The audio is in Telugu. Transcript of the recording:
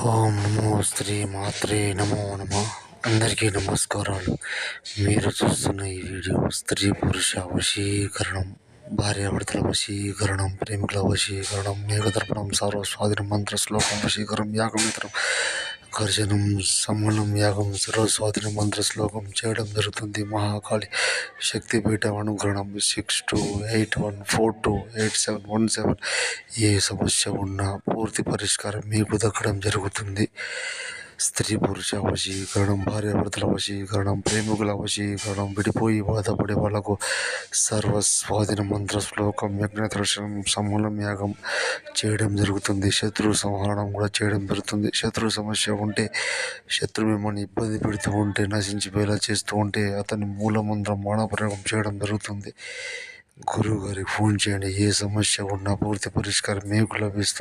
ఓం నమో శ్రీ మాత్రే నమో నమ. అందరికీ నమస్కారాలు. మీరు చూస్తున్న ఈ వీడియో స్త్రీ పురుష వశీకరణం, భార్యాభర్తల వశీకరణం, ప్రేమికుల వశీకరణం, మేఘదర్పణం, సర్వస్వాధీనం, మంత్ర శ్లోకం, వశీకరణం, యాగమిత్రం, ఘర్షణం, సమ్మలం, యాగం, సర్వస్వాధీనం, మంత్ర శ్లోకం చేయడం జరుగుతుంది. మహాకాళి శక్తిపీఠ అనుగ్రహణం 6281428717. ఏ సమస్య ఉన్నా పూర్తి పరిష్కారం మీకు దక్కడం జరుగుతుంది. స్త్రీ పురుష వశీకరణం, భార్యాభర్తల వశీకరణం, ప్రేమికుల వశీకరణం, విడిపోయి బాధపడే వాళ్ళకు సర్వస్వాధీన మంత్ర శ్లోకం, యజ్ఞ దర్శనం, సమూలం యాగం చేయడం జరుగుతుంది. శత్రు సంహరణం కూడా చేయడం జరుగుతుంది. శత్రు సమస్య ఉంటే, శత్రు మిమ్మల్ని ఇబ్బంది పెడుతూ ఉంటే, నశించిపోయేలా చేస్తూ ఉంటే అతని మూలమంత్రం బాణప్రయోగం చేయడం జరుగుతుంది. గురువు గారికి ఫోన్ చేయండి. ఏ సమస్య ఉన్నా పూర్తి పరిష్కారం మీకు లభిస్తుంది.